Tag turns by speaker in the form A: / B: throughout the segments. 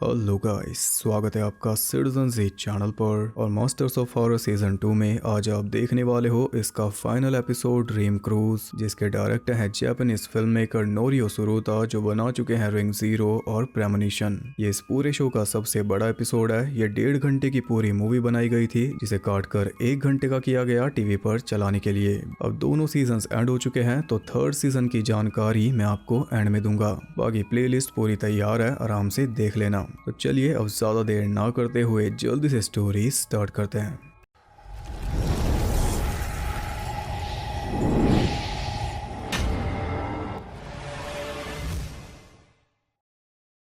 A: Hello guys, स्वागत है आपका सिटीजन जी चैनल पर। और मास्टर्स ऑफ हॉरर सीजन 2 में आज आप देखने वाले हो इसका फाइनल एपिसोड ड्रीम क्रूज, जिसके डायरेक्टर हैं जापानीज फिल्म मेकर नोरियो सुरुता, जो बना चुके हैं रिंग जीरो और प्रेमोनिशन। ये इस पूरे शो का सबसे बड़ा एपिसोड है। ये 1.5 घंटे की पूरी मूवी बनाई गई थी, जिसे काट कर 1 घंटे का किया गया टीवी पर चलाने के लिए। अब दोनों सीजन एंड हो चुके हैं, तो थर्ड सीजन की जानकारी मैं आपको एंड में दूंगा। बाकी प्लेलिस्ट पूरी तैयार है, आराम से देख लेना। तो चलिए अब ज्यादा देर ना करते हुए जल्दी से स्टोरी स्टार्ट करते हैं।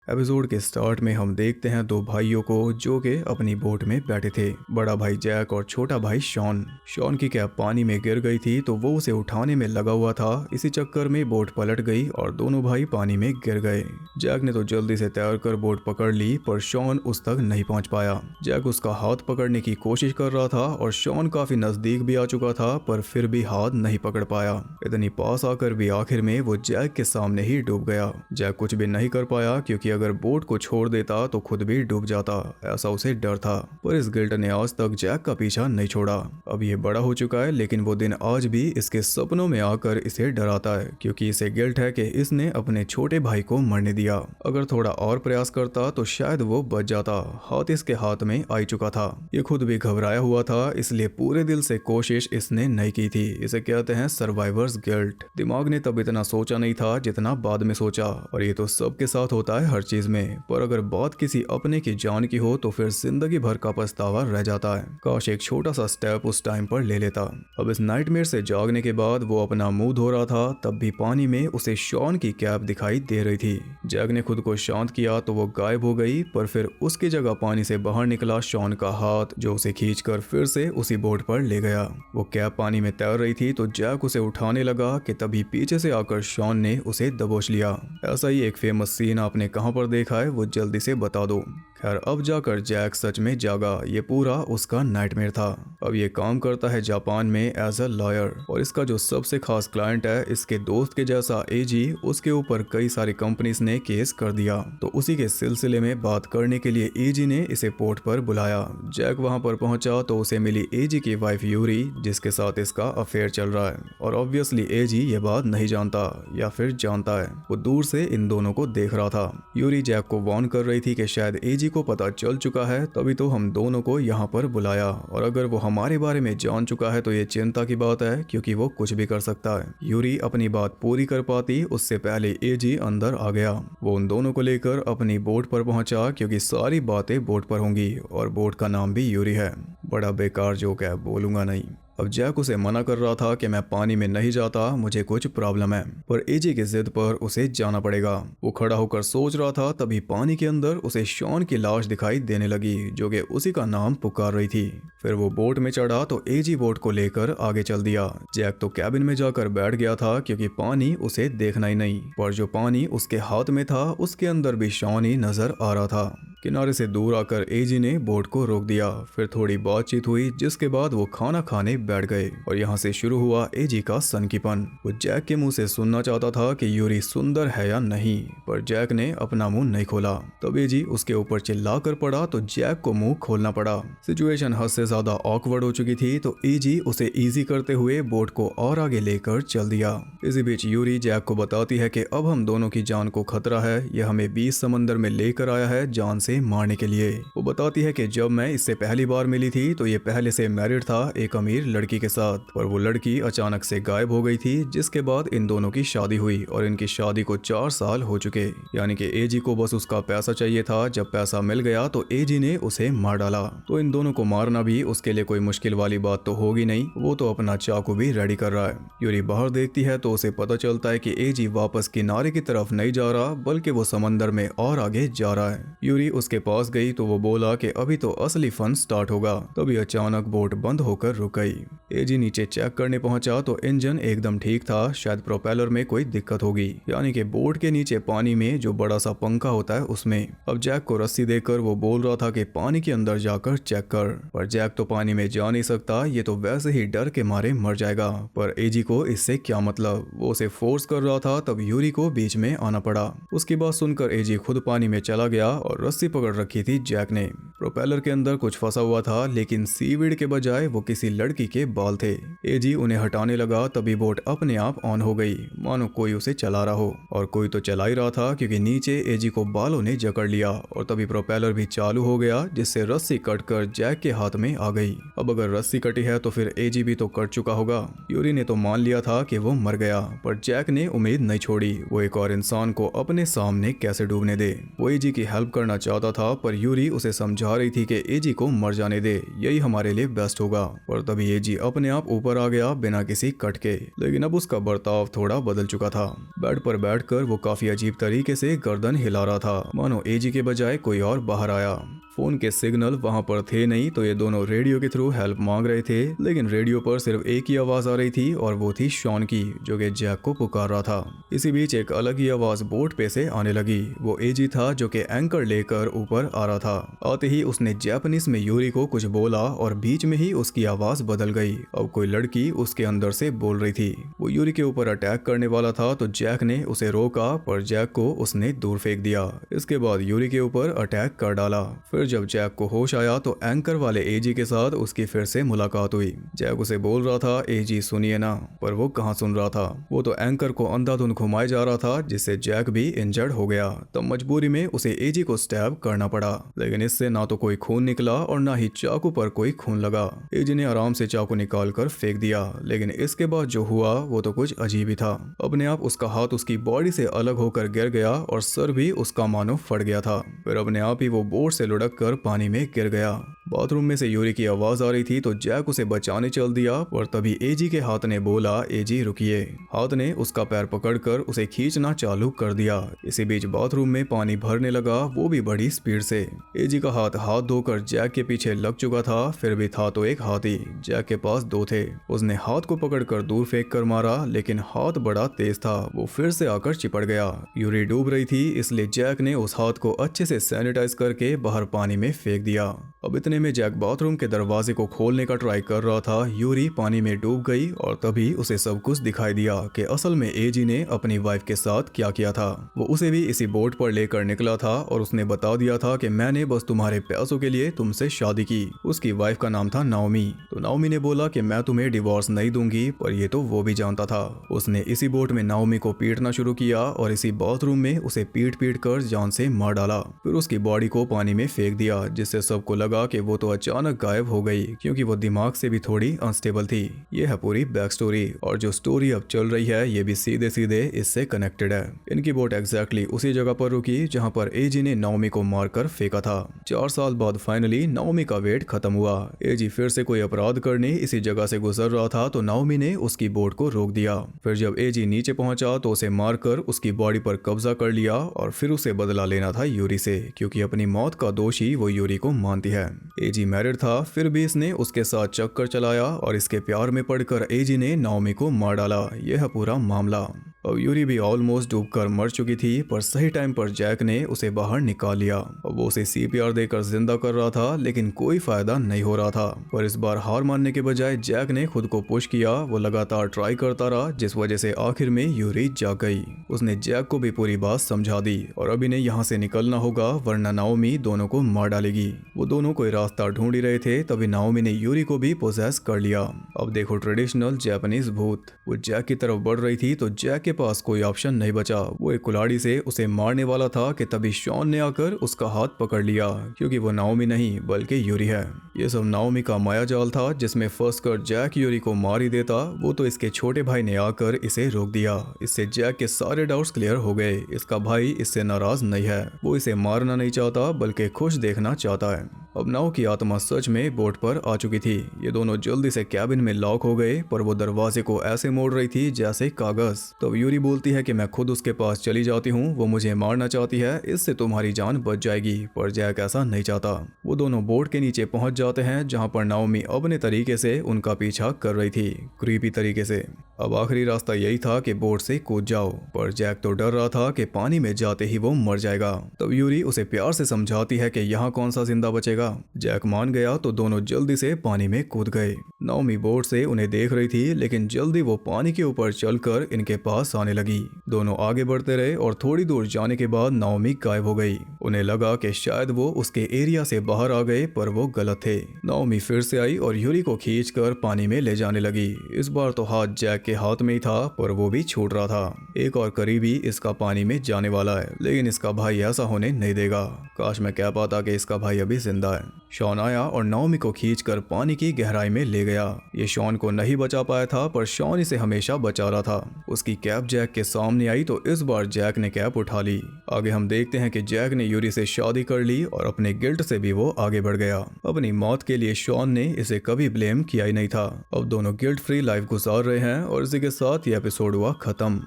A: एपिसोड के स्टार्ट में हम देखते हैं दो भाइयों को जो कि अपनी बोट में बैठे थे। बड़ा भाई जैक और छोटा भाई शॉन। शॉन की कैप पानी में गिर गई थी, तो वो उसे उठाने में लगा हुआ था। इसी चक्कर में बोट पलट गई और दोनों भाई पानी में गिर गए। जैक ने तो जल्दी से तैर कर बोट पकड़ ली, पर शॉन उस तक नहीं पहुंच पाया। जैक उसका हाथ पकड़ने की कोशिश कर रहा था और शॉन काफी नजदीक भी आ चुका था, पर फिर भी हाथ नहीं पकड़ पाया। इतनी पास आकर भी आखिर में वो जैक के सामने ही डूब गया। जैक कुछ भी नहीं कर पाया, क्योंकि अगर बोट को छोड़ देता तो खुद भी डूब जाता, ऐसा उसे डर था। पर इस गिल्ट ने आज तक जैक का पीछा नहीं छोड़ा। अब ये बड़ा हो चुका है, लेकिन वो दिन आज भी इसके सपनों में आकर इसे डराता है, क्योंकि इसे गिल्ट है कि इसने अपने छोटे भाई को मरने दिया। अगर थोड़ा और प्रयास करता तो शायद वो बच जाता। हाथ इसके हाथ में आ चुका था। ये खुद भी घबराया हुआ था, इसलिए पूरे दिल से कोशिश इसने नहीं की थी। इसे कहते हैं सर्वाइवर्स गिल्ट। दिमाग ने तब इतना सोचा नहीं था जितना बाद में सोचा, और ये तो सबके साथ होता है हर चीज में। पर अगर बात किसी अपने की जान की हो तो फिर जिंदगी भर का पछतावा रह जाता है। काश एक छोटा सा स्टेप उस टाइम पर ले लेता। अब इस नाइटमेयर से जागने के बाद वो अपना मुंह धो रहा था, तब भी पानी में उसे शॉन की कैप दिखाई दे रही थी। जैक ने खुद को शांत किया तो वो गायब हो गई, पर फिर उसकी जगह पानी से बाहर निकला शॉन का हाथ, जो उसे खींचकर फिर से उसी बोट पर ले गया। वो कैप पानी में तैर रही थी, तो जैक उसे उठाने लगा कि तभी पीछे से आकर शॉन ने उसे दबोच लिया। ऐसा ही एक फेमस सीन आपने कहां पर देखा है, वो जल्दी से बता दो। खैर अब जाकर जैक सच में जागा। ये पूरा उसका नाइटमेयर था। अब ये काम करता है जापान में एज अ लॉयर, और इसका जो सबसे खास क्लाइंट है, इसके दोस्त के जैसा एजी, उसके ऊपर कई सारी कंपनीज ने केस कर दिया। तो उसी के सिलसिले में बात करने के लिए एजी ने इसे पोर्ट पर बुलाया। जैक वहां पर पहुंचा तो उसे मिली एजी की वाइफ यूरी, जिसके साथ इसका अफेयर चल रहा है। और ऑब्वियसली एजी ये बात नहीं जानता, या फिर जानता है। वो दूर से इन दोनों को देख रहा था। यूरी जैक को वार्न कर रही थी कि शायद एजी को पता चल चुका है, तभी तो हम दोनों को यहाँ पर बुलाया, और अगर वो हमारे बारे में जान चुका है तो ये चिंता की बात है, क्योंकि वो कुछ भी कर सकता है। यूरी अपनी बात पूरी कर पाती उससे पहले एजी अंदर आ गया। वो उन दोनों को लेकर अपनी बोट पर पहुंचा, क्योंकि सारी बातें बोट पर होंगी, और बोट का नाम भी यूरी है। बड़ा बेकार जोक है, बोलूंगा नहीं। अब जैक उसे मना कर रहा था कि मैं पानी में नहीं जाता, मुझे कुछ प्रॉब्लम है, पर एजी की जिद पर उसे जाना पड़ेगा। वो खड़ा होकर सोच रहा था, तभी पानी के अंदर उसे शॉन की लाश दिखाई देने लगी, जो कि उसी का नाम पुकार रही थी। फिर वो बोट में चढ़ा तो एजी बोट को लेकर आगे चल दिया। जैक तो कैबिन में जाकर बैठ गया था, क्योंकि पानी उसे देखना ही नहीं, पर जो पानी उसके हाथ में था उसके अंदर भी शॉन ही नजर आ रहा था। किनारे से दूर आकर एजी ने बोट को रोक दिया। फिर थोड़ी बातचीत हुई, जिसके बाद वो खाना खाने बैठ गए, और यहाँ से शुरू हुआ एजी का सनकीपन। वो जैक के मुंह से सुनना चाहता था कि यूरी सुंदर है या नहीं, पर जैक ने अपना मुंह नहीं खोला। तब एजी उसके ऊपर चिल्ला कर पड़ा, तो जैक को मुंह खोलना पड़ा। सिचुएशन हद से ज्यादा ऑकवर्ड हो चुकी थी, तो एजी उसे इजी करते हुए बोट को और आगे लेकर चल दिया। इसी बीच यूरी जैक को बताती है कि अब हम दोनों की जान को खतरा है, यह हमें 20 समंदर में लेकर आया है जान से मारने के लिए। वो बताती है कि जब मैं इससे पहली बार मिली थी तो ये पहले से मैरिड था एक अमीर लड़की के साथ, पर वो लड़की अचानक से गायब हो गई थी, जिसके बाद इन दोनों की शादी हुई, और इनकी शादी को 4 साल हो चुके। यानी कि एजी को बस उसका पैसा चाहिए था। जब पैसा मिल गया तो एजी ने उसे मार डाला। तो इन दोनों को मारना भी उसके लिए कोई मुश्किल वाली बात तो होगी नहीं। वो तो अपना चाकू भी रेडी कर रहा है। यूरी बाहर देखती है तो उसे पता चलता है कि एजी वापस किनारे की तरफ नहीं जा रहा, बल्कि वो समंदर में और आगे जा रहा है। यूरी उसके पास गई तो वो बोला कि अभी तो असली फन स्टार्ट होगा। तभी अचानक बोट बंद होकर रुक गई। एजी नीचे चेक करने पहुंचा तो इंजन एकदम ठीक था, शायद प्रोपेलर में कोई दिक्कत होगी, यानी कि बोट के नीचे पानी में जो बड़ा सा पंखा होता है उसमें। अब जैक को रस्सी देकर वो बोल रहा था कि पानी के अंदर जाकर चेक कर, पर जैक तो पानी में जा नहीं सकता, ये तो वैसे ही डर के मारे मर जाएगा। पर एजी को इससे क्या मतलब, वो उसे फोर्स कर रहा था। तब यूरी को बीच में आना पड़ा। उसकी बात सुनकर एजी खुद पानी में चला गया और रस्सी पकड़ रखी थी जैक ने। प्रोपेलर के अंदर कुछ फंसा हुआ था, लेकिन सीवीड के बजाय वो किसी लड़की के बाल थे। एजी उन्हें हटाने लगा, तभी बोट अपने आप ऑन हो गई, मानो कोई उसे चला रहा हो। और कोई तो चला ही रहा था, क्योंकि नीचे एजी को बालों ने जकड़ लिया और तभी प्रोपेलर भी चालू हो गया, जिससे रस्सी कटकर जैक के हाथ में आ गई। अब अगर रस्सी कटी है तो फिर एजी भी तो कट चुका होगा। यूरी ने तो मान लिया था कि वो मर गया, पर जैक ने उम्मीद नहीं छोड़ी। वो एक और इंसान को अपने सामने कैसे डूबने दे। वो एजी की हेल्प करना चाहता था, पर यूरी उसे समझा रही थी कि एजी को मर जाने दे, यही हमारे लिए बेस्ट होगा। पर तभी एजी अपने आप ऊपर आ गया बिना किसी कट के। लेकिन अब उसका बर्ताव थोड़ा बदल चुका था। बेड पर बैठकर वो काफी अजीब तरीके से गर्दन हिला रहा था, मानो एजी के बजाय कोई और बाहर आया। फोन के सिग्नल वहां पर थे नहीं, तो ये दोनों रेडियो के थ्रू हेल्प मांग रहे थे। लेकिन रेडियो पर सिर्फ एक ही आवाज आ रही थी, और वो थी शॉन की, जो कि जैक को पुकार रहा था। इसी बीच एक अलग ही आवाज बोट पे से आने लगी। वो एजी था, जो कि एंकर लेकर ऊपर आ रहा था। आते ही उसने जापानीज में यूरी को कुछ बोला और बीच में ही उसकी आवाज बदल गई। अब कोई लड़की उसके अंदर से बोल रही थी। वो यूरी के ऊपर अटैक करने वाला था, तो जैक ने उसे रोका, पर जैक को उसने दूर फेंक दिया। इसके बाद यूरी के ऊपर अटैक कर डाला। फिर जब जैक को होश आया तो एंकर वाले एजी के साथ उसकी फिर से मुलाकात हुई। जैक उसे बोल रहा था, एजी सुनिए ना, पर वो कहाँ सुन रहा था। वो तो एंकर को अंधाधुंध घुमाए जा रहा था, जिससे जैक भी इंजर्ड हो गया। तब मजबूरी में उसे एजी को स्टैब करना पड़ा, लेकिन इससे ना तो कोई खून निकला और ना ही चाकू पर कोई खून लगा। एजी ने आराम से चाकू निकाल कर फेंक दिया, लेकिन इसके बाद जो हुआ वो तो कुछ अजीब ही था। अपने आप उसका हाथ उसकी बॉडी से अलग होकर गिर गया और सर भी उसका मानो फट गया था। फिर अपने आप ही वो बोट से लुढ़क कर पानी में गिर गया। बाथरूम में से यूरी की आवाज आ रही थी, तो जैक उसे बचाने चल दिया, और तभी एजी के हाथ ने बोला, एजी रुकिए। हाथ ने उसका पैर पकड़कर उसे खींचना चालू कर दिया। इसी बीच बाथरूम में पानी भरने लगा, वो भी बड़ी स्पीड से। एजी का हाथ धोकर जैक के पीछे लग चुका था, फिर भी था तो एक हाथ ही। जैक के पास दो थे। उसने हाथ को पकड़कर दूर फेंक कर मारा, लेकिन हाथ बड़ा तेज था, वो फिर से आकर चिपट गया। यूरी डूब रही थी, इसलिए जैक ने उस हाथ को अच्छे से सैनिटाइज करके बाहर पानी में फेंक दिया। अब इतने में जैक बाथरूम के दरवाजे को खोलने का ट्राई कर रहा था। यूरी पानी में डूब गई और तभी उसे सब कुछ दिखाई दिया कि असल में एजी ने अपनी वाइफ के साथ क्या किया था। वो उसे भी इसी बोट पर लेकर निकला था और उसने बता दिया था कि मैंने बस तुम्हारे पैसों के लिए तुमसे शादी की। उसकी वाइफ का नाम था नाओमी। तो नाओमी ने बोला कि मैं तुम्हें डिवोर्स नहीं दूंगी, पर ये तो वो भी जानता था। उसने इसी बोट में नाओमी को पीटना शुरू किया और इसी बाथरूम में उसे पीट कर जान से मार डाला। फिर उसकी बॉडी को पानी में फेंक दिया, जिससे सबको लगा कि वो तो अचानक गायब हो गई, क्योंकि वो दिमाग से भी थोड़ी अनस्टेबल थी। ये है पूरी बैक स्टोरी, और जो स्टोरी अब चल रही है ये भी सीधे सीधे इससे कनेक्टेड है। इनकी बोट एग्जैक्टली उसी जगह पर रुकी जहां पर एजी ने नाओमी को मारकर फेंका था। 4 साल बाद फाइनली नाओमी का वेट खत्म हुआ। एजी फिर से कोई अपराध करने इसी जगह से गुजर रहा था, तो नाओमी ने उसकी बोट को रोक दिया। फिर जब एजी नीचे पहुंचा तो उसे मारकर उसकी बॉडी पर कब्जा कर लिया, और फिर उसे बदला लेना था यूरी से, क्योंकि अपनी मौत का दोषी वो यूरी को मानती है। एजी मैरिड था, फिर भी इसने उसके साथ चक्कर चलाया और इसके प्यार में पड़कर एजी ने नाओमी को मार डाला। यह है पूरा मामला। अब यूरी भी ऑलमोस्ट डूबकर मर चुकी थी, पर सही टाइम पर जैक ने उसे बाहर निकाल लिया। अब वो उसे सीपीआर देकर जिंदा कर रहा था, लेकिन कोई फायदा नहीं हो रहा था। पर इस बार हार मानने के बजाय जैक ने खुद को पुश किया। वो लगातार ट्राई करता रहा, जिस वजह से आखिर में यूरी जाग गई। उसने जैक को भी पूरी बात समझा दी और अब इन्हें यहाँ से निकलना होगा, वरना नाओमी दोनों को मार डालेगी। वो दोनों कोई रास्ता ढूंढ ही रहे थे, तभी नाओमी ने यूरी को भी पोजेस कर लिया। अब देखो ट्रेडिशनल जापानीज भूत। वो जैक की तरफ बढ़ रही थी, तो जैक के पास कोई ऑप्शन नहीं बचा। वो एक कुल्हाड़ी से उसे मारने वाला था कि तभी शॉन ने आकर उसका हाथ पकड़ लिया, क्योंकि वो नाओमी नहीं बल्कि यूरी है। ये सब नाओमी का माया जाल था, जिसमें फंस कर जैक यूरी को मार ही देता। वो तो इसके छोटे भाई ने आकर इसे रोक दिया। इससे जैक के सारे डाउट्स क्लियर हो गए। इसका भाई इससे नाराज नहीं है, वो इसे मारना नहीं चाहता बल्कि खुश देखना चाहता है। अब नाव की आत्मा सच में बोट पर आ चुकी थी। ये दोनों जल्दी से कैबिन में लॉक हो गए, पर वो दरवाजे को ऐसे मोड़ रही थी जैसे कागज। तब यूरी बोलती है कि मैं खुद उसके पास चली जाती हूँ, वो मुझे मारना चाहती है, इससे तुम्हारी जान बच जाएगी। पर जैक ऐसा नहीं चाहता। वो दोनों बोट के नीचे पहुंच जाते हैं, जहाँ पर नाओमी अपने तरीके से उनका पीछा कर रही थी, क्रीपी तरीके से। अब आखिरी रास्ता यही था कि बोट से कूद जाओ, पर जैक तो डर रहा था कि पानी में जाते ही वो मर जाएगा। तब यूरी उसे प्यार से समझाती है कि यहाँ कौन सा जिंदा बचेगा। जैक मान गया तो दोनों जल्दी से पानी में कूद गए। नाओमी बोट से उन्हें देख रही थी, लेकिन जल्दी वो पानी के ऊपर चलकर इनके पास आने लगी। दोनों आगे बढ़ते रहे और थोड़ी दूर जाने के बाद नाओमी गायब हो गई। उन्हें लगा कि शायद वो उसके एरिया से बाहर आ गए, पर वो गलत थे। नाओमी फिर से आई और यूरी को खींचकर पानी में ले जाने लगी। इस बार तो हाथ जैक के हाथ में ही था, पर वो भी छूट रहा था। एक और करीबी इसका पानी में जाने वाला है, लेकिन इसका भाई ऐसा होने नहीं देगा। काश मैं कह पाता कि इसका भाई अभी जिंदा है। शॉन आया और नाओमी को खींचकर पानी की गहराई में ले गया। ये शॉन को नहीं बचा पाया था, पर शॉन इसे हमेशा बचा रहा था। उसकी कैप जैक के सामने आई तो इस बार जैक ने कैप उठा ली। आगे हम देखते हैं कि जैक ने यूरी से शादी कर ली और अपने गिल्ट से भी वो आगे बढ़ गया। अपनी मौत के लिए शॉन ने इसे कभी ब्लेम किया ही नहीं था। अब दोनों गिल्ट फ्री लाइफ गुजार रहे हैं और इसी के साथ ये एपिसोड हुआ खत्म।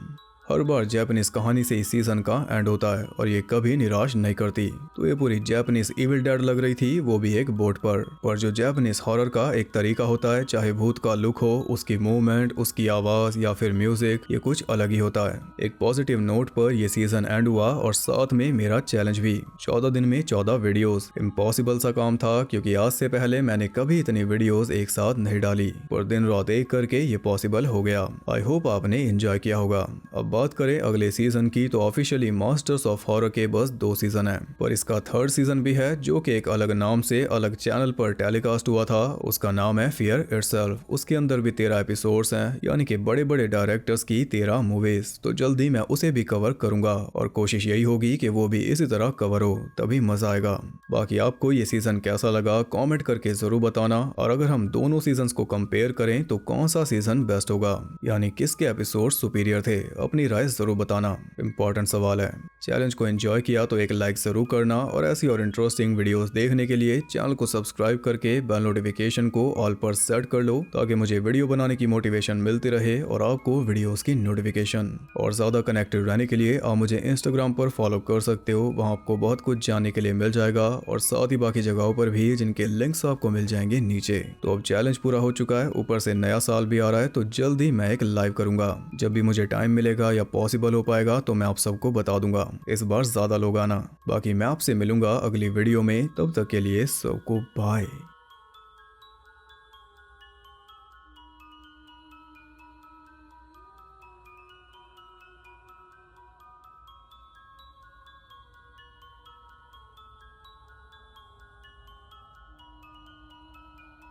A: हर बार जापानीज कहानी से इस सीजन का एंड होता है और ये कभी निराश नहीं करती। तो ये पूरी जापानीज इविल डेड लग रही थी, वो भी एक बोट पर जो जापानीज हॉरर का एक तरीका होता है, चाहे भूत का लुक हो, उसकी मूवमेंट, उसकी आवाज या फिर म्यूजिक, ये कुछ अलग ही होता है। एक पॉजिटिव नोट पर ये सीजन एंड हुआ और साथ में मेरा चैलेंज भी। 14 दिन में 14 वीडियोस इम्पॉसिबल सा काम था, क्योंकि आज से पहले मैंने कभी इतनी वीडियोस एक साथ नहीं डाली, पर दिन रात एक करके ये पॉसिबल हो गया। आई होप आपने एंजॉय किया होगा। अब बात करें अगले सीजन की, तो ऑफिशियली मास्टर्स ऑफ हॉरर के बस 2 सीजन है, पर इसका 3rd सीजन भी है, जो कि एक अलग नाम से अलग चैनल पर टेलीकास्ट हुआ था। उसका नाम है फियर इटसेल्फ। उसके अंदर भी 13 एपिसोड्स हैं, यानी कि बड़े बड़े डायरेक्टर्स की 13 मूवीज। तो जल्दी मैं उसे भी कवर करूंगा और कोशिश यही होगी कि वो भी इसी तरह कवर हो, तभी मजा आएगा। बाकी आपको ये सीजन कैसा लगा कमेंट करके जरूर बताना, और अगर हम दोनों सीजन को कंपेयर करें तो कौन सा सीजन बेस्ट होगा, यानी किसके एपिसोड सुपीरियर थे, अपनी राय जरूर बताना। इंपॉर्टेंट सवाल है। चैलेंज को एंजॉय किया तो एक लाइक जरूर करना, और ऐसी और इंटरेस्टिंग वीडियोस देखने के लिए चैनल को सब्सक्राइब करके बेल नोटिफिकेशन को ऑल पर सेट कर लो, ताकि मुझे वीडियो बनाने की मोटिवेशन मिलती रहे और आपको वीडियोस की नोटिफिकेशन। और ज्यादा कनेक्टेड रहने के लिए आप मुझे इंस्टाग्राम पर फॉलो कर सकते हो, वहाँ आपको बहुत कुछ जानने के लिए मिल जाएगा, और साथ ही बाकी जगहों पर भी, जिनके लिंक्स आपको मिल जाएंगे नीचे। तो अब चैलेंज पूरा हो चुका है, ऊपर से नया साल भी आ रहा है, तो जल्दी मैं एक लाइव करूंगा। जब भी मुझे टाइम मिलेगा या पॉसिबल हो पाएगा तो मैं आप सबको बता दूंगा। इस बार ज्यादा लोग आना। बाकी मैं आपसे मिलूंगा अगली वीडियो में, तब तक के लिए सबको बाय।